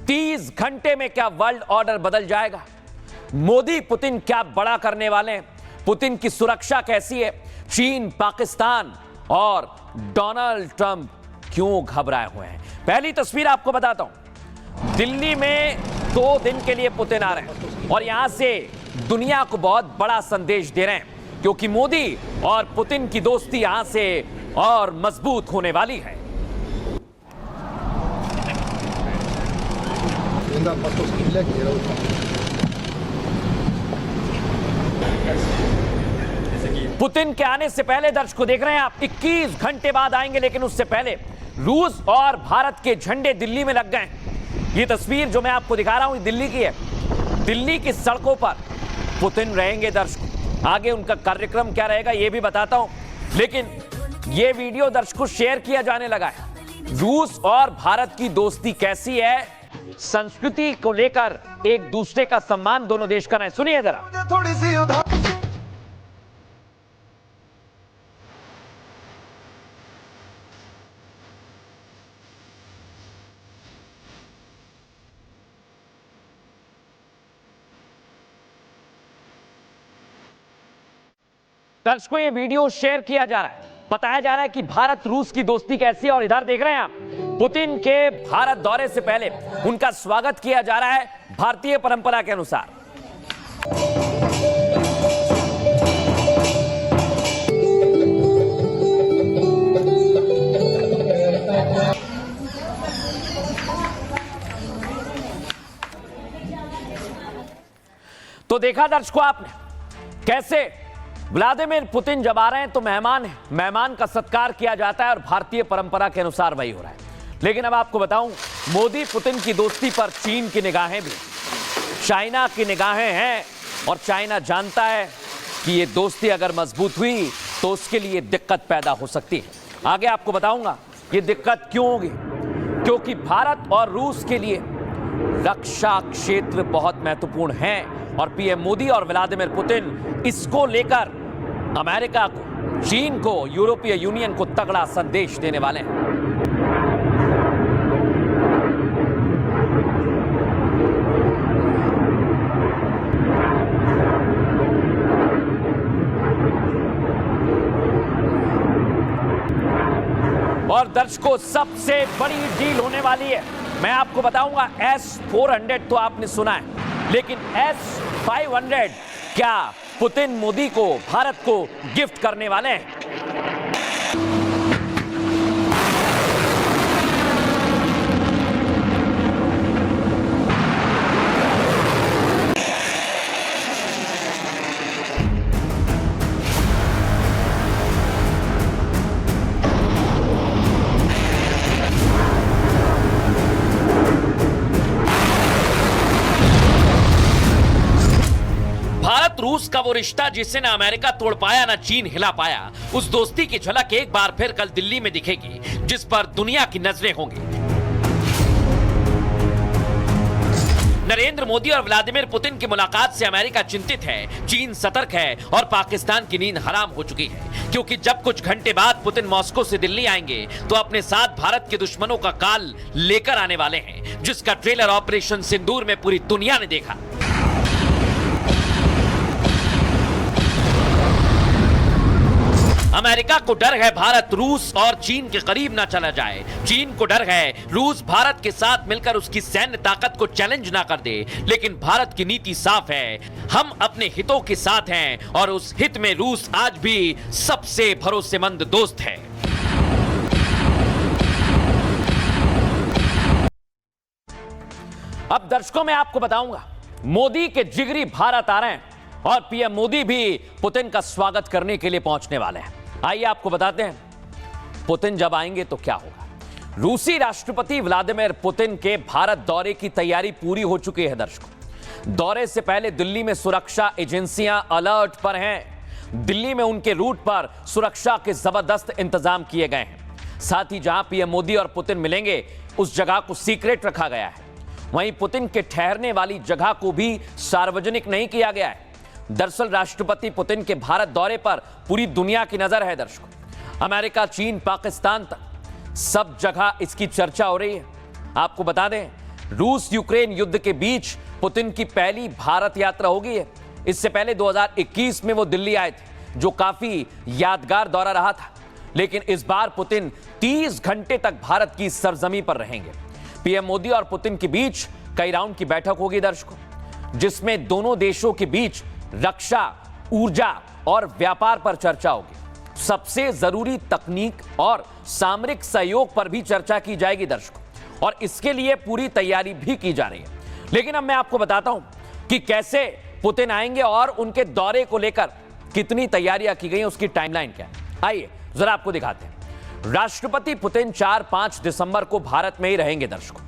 30 घंटे में क्या वर्ल्ड ऑर्डर बदल जाएगा? मोदी पुतिन क्या बड़ा करने वाले हैं? पुतिन की सुरक्षा कैसी है? चीन, पाकिस्तान और डोनाल्ड ट्रंप क्यों घबराए हुए हैं? पहली तस्वीर आपको बताता हूं। दिल्ली में 2 दिन के लिए पुतिन आ रहे हैं और यहां से दुनिया को बहुत बड़ा संदेश दे रहे हैं, क्योंकि मोदी और पुतिन की दोस्ती यहां से और मजबूत होने वाली है। पुतिन के आने से पहले दर्शकों देख रहे हैं आप, 21 घंटे बाद आएंगे, लेकिन उससे पहले रूस और भारत के झंडे दिल्ली में लग गए। ये तस्वीर जो मैं आपको दिखा रहा हूं दिल्ली की है। दिल्ली की सड़कों पर पुतिन रहेंगे दर्शकों। आगे उनका कार्यक्रम क्या रहेगा ये भी बताता हूं, लेकिन ये वीडियो दर्शकों शेयर किया जाने लगा है। रूस और भारत की दोस्ती कैसी है, संस्कृति को लेकर एक दूसरे का सम्मान दोनों देश कर रहे हैं। सुनिए जरा। थोड़ी सी दर्शकों ये वीडियो शेयर किया जा रहा है, बताया जा रहा है कि भारत रूस की दोस्ती कैसी है। और इधर देख रहे हैं आप, पुतिन के भारत दौरे से पहले उनका स्वागत किया जा रहा है भारतीय परंपरा के अनुसार। तो देखा दर्शकों आपने कैसे व्लादिमीर पुतिन जब आ रहे हैं तो मेहमान का सत्कार किया जाता है और भारतीय परंपरा के अनुसार वही हो रहा है। लेकिन अब आपको बताऊं, मोदी पुतिन की दोस्ती पर चीन की निगाहें भी, चाइना की निगाहें हैं और चाइना जानता है कि ये दोस्ती अगर मजबूत हुई तो उसके लिए दिक्कत पैदा हो सकती है। आगे आपको बताऊंगा ये दिक्कत क्यों होगी, क्योंकि भारत और रूस के लिए रक्षा क्षेत्र बहुत महत्वपूर्ण है और पीएम मोदी और व्लादिमीर पुतिन इसको लेकर अमेरिका को, चीन को, यूरोपीय यूनियन को तगड़ा संदेश देने वाले हैं। और दर्शकों सबसे बड़ी डील होने वाली है, मैं आपको बताऊंगा। S-400 तो आपने सुना है, लेकिन S-500 क्या पुतिन मोदी को, भारत को गिफ्ट करने वाले हैं। रूस का वो रिश्ता जिसे ना अमेरिका तोड़ पाया ना चीन हिला पाया, उस दोस्ती की झलक एक बार फिर कल दिल्ली में दिखेगी, जिस पर दुनिया की नजरें होंगी। नरेंद्र मोदी और व्लादिमीर पुतिन की मुलाकात से अमेरिका चिंतित है, चीन सतर्क है और पाकिस्तान की नींद हराम हो चुकी है, क्योंकि जब कुछ घंटे बाद पुतिन मॉस्को से दिल्ली आएंगे तो अपने साथ भारत के दुश्मनों का काल लेकर आने वाले हैं, जिसका ट्रेलर ऑपरेशन सिंदूर में पूरी दुनिया ने देखा। अमेरिका को डर है भारत रूस और चीन के करीब ना चला जाए। चीन को डर है रूस भारत के साथ मिलकर उसकी सैन्य ताकत को चैलेंज ना कर दे। लेकिन भारत की नीति साफ है, हम अपने हितों के साथ हैं और उस हित में रूस आज भी सबसे भरोसेमंद दोस्त है। अब दर्शकों मैं आपको बताऊंगा, मोदी के जिगरी भारत आ रहे हैं और पीएम मोदी भी पुतिन का स्वागत करने के लिए पहुंचने वाले हैं। आइए आपको बताते हैं पुतिन जब आएंगे तो क्या होगा। रूसी राष्ट्रपति व्लादिमीर पुतिन के भारत दौरे की तैयारी पूरी हो चुकी है दर्शकों। दौरे से पहले दिल्ली में सुरक्षा एजेंसियां अलर्ट पर हैं। दिल्ली में उनके रूट पर सुरक्षा के जबरदस्त इंतजाम किए गए हैं। साथ ही जहां पीएम मोदी और पुतिन मिलेंगे उस जगह को सीक्रेट रखा गया है। वहीं पुतिन के ठहरने वाली जगह को भी सार्वजनिक नहीं किया गया है। दरअसल राष्ट्रपति पुतिन के भारत दौरे पर पूरी दुनिया की नजर है दर्शकों। अमेरिका, चीन, पाकिस्तान तक सब जगह इसकी चर्चा हो रही है। आपको बता दें रूस यूक्रेन युद्ध के बीच पुतिन की पहली भारत यात्रा होगी है। इससे पहले 2021 में वो दिल्ली आए थे, जो काफी यादगार दौरा रहा था। लेकिन इस बार पुतिन 30 घंटे तक भारत की सरजमी पर रहेंगे। पीएम मोदी और पुतिन के बीच कई राउंड की बैठक होगी दर्शकों, जिसमें दोनों देशों के बीच रक्षा, ऊर्जा और व्यापार पर चर्चा होगी। सबसे जरूरी तकनीक और सामरिक सहयोग पर भी चर्चा की जाएगी दर्शकों, और इसके लिए पूरी तैयारी भी की जा रही है। लेकिन अब मैं आपको बताता हूं कि कैसे पुतिन आएंगे और उनके दौरे को लेकर कितनी तैयारियां की गई हैं, उसकी टाइमलाइन क्या है। आइए जरा आपको दिखाते हैं। राष्ट्रपति पुतिन 4-5 दिसंबर को भारत में ही रहेंगे दर्शकों।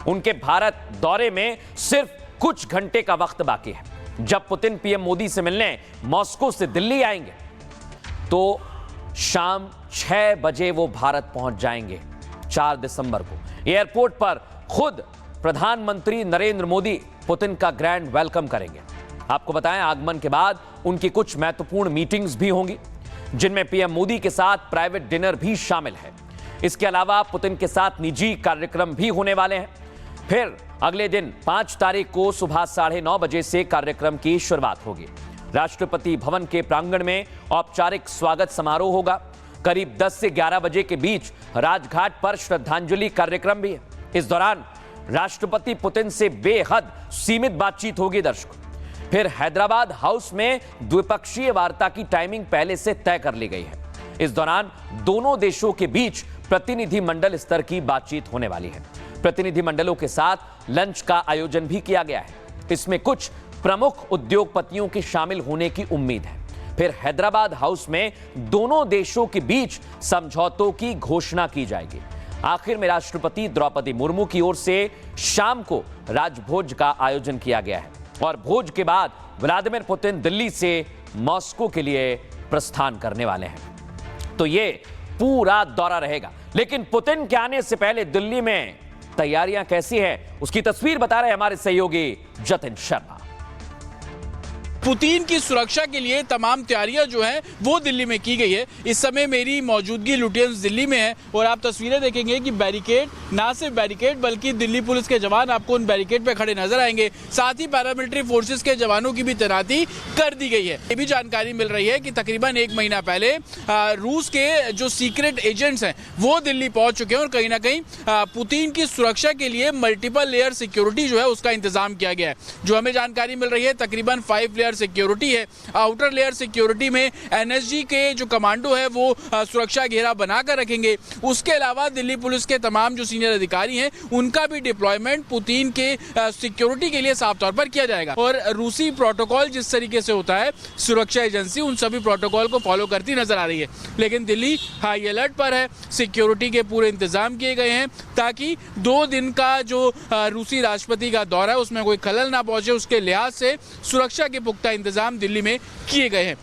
उनके भारत दौरे में सिर्फ कुछ घंटे का वक्त बाकी है। जब पुतिन पीएम मोदी से मिलने मॉस्को से दिल्ली आएंगे तो शाम 6 बजे वो भारत पहुंच जाएंगे। 4 दिसंबर को एयरपोर्ट पर खुद प्रधानमंत्री नरेंद्र मोदी पुतिन का ग्रैंड वेलकम करेंगे। आपको बताएं, आगमन के बाद उनकी कुछ महत्वपूर्ण मीटिंग्स भी होंगी, जिनमें पीएम मोदी के साथ प्राइवेट डिनर भी शामिल है। इसके अलावा पुतिन के साथ निजी कार्यक्रम भी होने वाले हैं। फिर अगले दिन 5 तारीख को सुबह 9:30 बजे से कार्यक्रम की शुरुआत होगी। राष्ट्रपति भवन के प्रांगण में औपचारिक स्वागत समारोह होगा। करीब 10 से 11 बजे के बीच राजघाट पर श्रद्धांजलि कार्यक्रम भी है। इस दौरान राष्ट्रपति पुतिन से बेहद सीमित बातचीत होगी दर्शकों। फिर हैदराबाद हाउस में द्विपक्षीय वार्ता की टाइमिंग पहले से तय कर ली गई है। इस दौरान दोनों देशों के बीच प्रतिनिधि मंडल स्तर की बातचीत होने वाली है। प्रतिनिधि मंडलों के साथ लंच का आयोजन भी किया गया है। इसमें कुछ प्रमुख उद्योगपतियों के शामिल होने की उम्मीद है। फिर हैदराबाद हाउस में दोनों देशों के बीच समझौतों की घोषणा की जाएगी। आखिर में राष्ट्रपति द्रौपदी मुर्मू की ओर से शाम को राजभोज का आयोजन किया गया है, और भोज के बाद व्लादिमीर पुतिन दिल्ली से मॉस्को के लिए प्रस्थान करने वाले हैं। तो ये पूरा दौरा रहेगा। लेकिन पुतिन के आने से पहले दिल्ली में तैयारियां कैसी हैं, उसकी तस्वीर बता रहे हैं हमारे सहयोगी जतिन शर्मा। पुतिन की सुरक्षा के लिए तमाम तैयारियां जो हैं वो दिल्ली में की गई है। इस समय मेरी मौजूदगी लुटियंस दिल्ली में है, और आप तस्वीरें देखेंगे कि बैरिकेड, ना सिर्फ बैरिकेड बल्कि दिल्ली पुलिस के जवान आपको उन बैरिकेड पे खड़े नजर आएंगे। साथ ही पैरामिलिट्री फोर्सेस के जवानों की भी तैनाती कर दी गई है। ये भी जानकारी मिल रही है कि तकरीबन 1 महीना पहले रूस के जो सीक्रेट एजेंट्स हैं वो दिल्ली पहुंच चुके हैं, और कहीं ना कहीं पुतिन की सुरक्षा के लिए मल्टीपल लेयर सिक्योरिटी जो है उसका इंतजाम किया गया है। जो हमें जानकारी मिल रही है तकरीबन 5 लेयर सिक्योरिटी है। आउटर लेयर सिक्योरिटी में एनएसजी के जो कमांडो है वो सुरक्षा घेरा बनाकर रखेंगे। उसके अलावा दिल्ली पुलिस के तमाम जो सीनियर अधिकारी हैं उनका भी डिप्लॉयमेंट पुतिन के सिक्योरिटी के लिए साफ तौर पर किया जाएगा। और रूसी प्रोटोकॉल जिस तरीके से होता है, सुरक्षा एजेंसी उन सभी प्रोटोकॉल को फॉलो करती नजर आ रही है। लेकिन दिल्ली हाई अलर्ट पर है, सिक्योरिटी के पूरे इंतजाम किए गए हैं ताकि 2 दिन का जो रूसी राष्ट्रपति का दौरा है उसमें कोई खलल ना पहुंचे। उसके लिहाज से सुरक्षा के पुख्ता इंतजाम दिल्ली में किए गए हैं।